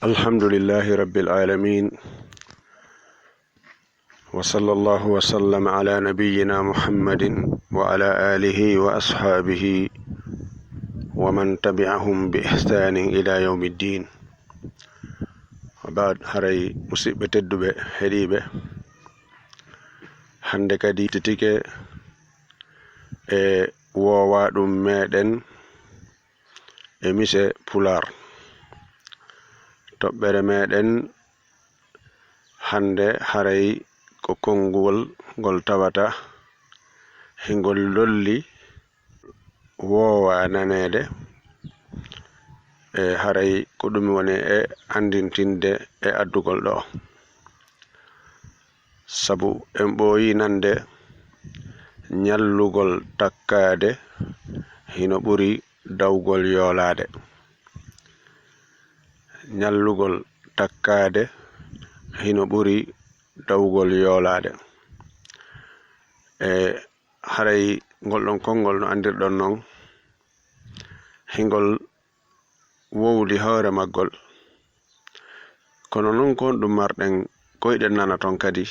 الحمد لله رب العالمين، وصلى الله وسلم على نبينا محمد وعلى آله وأصحابه ومن تبعهم بإحسان إلى يوم الدين. وبعد هري مصيبة الدبة هريبة hande kadi titike wowa ɗum meɗen Missé Poulaar. toɓɓere meɗen hande haray ko konngol ngol tawata hingol lolli wowa nanede haray ko ɗum woni andintinde addugol ɗo, sabu en ɓooyi nande ñallugol takkade hino ɓuri dawgol yoolade. ñallugol takkade hino ɓuri dawgol yoolade. Haray ngol ɗon konngol no andirɗon non hingol wowli hoore maggol, kono non kon ɗum marɗen koyɗen nana ton kadi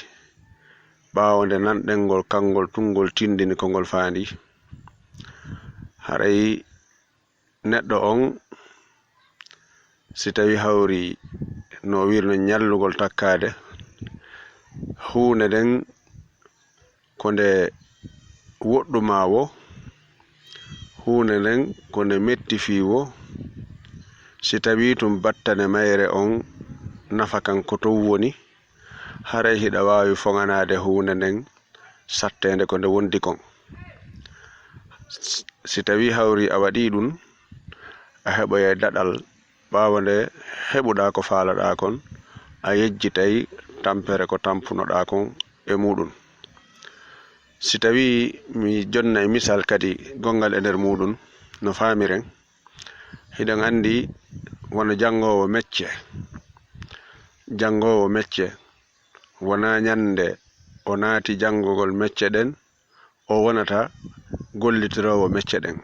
ɓaawo nde nanɗen ngol kangol tungol tindini ko ngol faandi. haray neɗɗo on si tawi hawri no wirno ñallugol takkade, huunde nden ko nde woɗɗumawo, huunde nden ko nde metti fiiwo, si tawi tum battane mayre on nafa kan ko tow woni, haray hiɗa wawi foganade huunde nden sattende ko nde wondi kon. si tawi hawri a waɗi ɗum, a heɓoye daɗal ɓaawo nde heɓuɗa ko faalaɗa kon, a yejjitay tampere ko tampunoɗa kon e muɗum. si tawi mi jonna e misal kadi gongal e nder muɗum no faamiren, hiɗen andi wono jangowo mecce wona ñande o naati jangugol mecce ɗen o wonata gollitirowo mecce ɗen,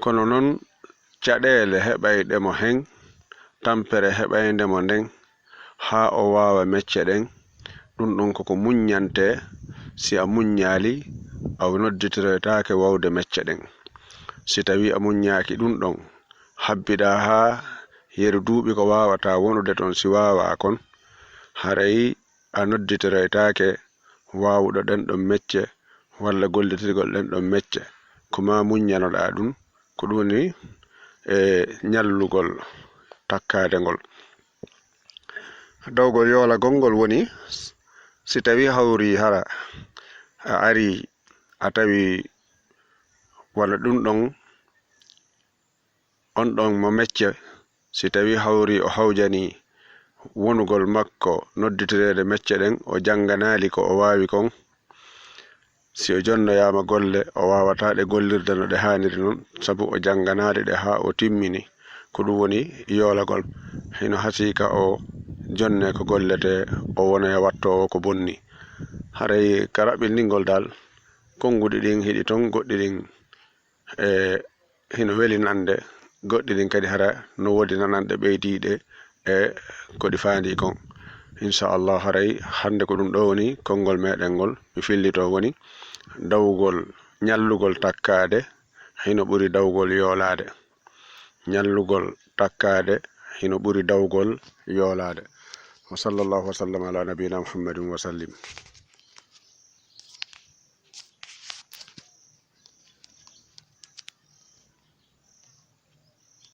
kono non caɗele heɓaydemo hen, tampere heɓaydemo nden ha o wawa mecce ɗen. ɗum ɗon koko muññante. si a muññali a nodditiroytake wawde mecce ɗen. si tawi a muññaki ɗum ɗon habbiɗa ha yeru duuɓi ko wawata wonude ton, si wawa kon, haray a nodditiroytake wawuɗo ɗen ɗon mecce walla gollitirgol ɗen ɗon mecce, koma muññanoɗa ɗum. ko ɗum woni ñallugol takkade ngol. dawgol yoola gongol woni si tawi hawri hara a ari a tawi walla ɗum ɗon on ɗon mo mecce, si tawi hawri o hawjani wonugol makko nodditirede mecce ɗen, o janganali ko o wawi kon, si o jonnoyama golle o wawataɗe gollirde no ɗe haniri non, sabu o janganali ɗe ha o timmini. ko ɗum woni yoolagol. hino hasika o jonne ko gollete o wonoya wattowo ko bonni. haray ka raɓɓindigol dal konguɗi ɗin hiɗi ton, goɗɗi ɗin hino weli nande, goɗɗi ɗin kadi hara no wodi nananɗe ɓeydiɗe ko ɗi faandi kon. inchallah haray hande ko ɗum ɗo woni konngol meɗen ngol mi fillito woni dawgol ñallugol takkade hino ɓuri dawgol yoolade. ñallugol takkade hino ɓuri dawgol yoolade. wa sallallahu wa sallam ala nabiyina muhammadin wa sallim.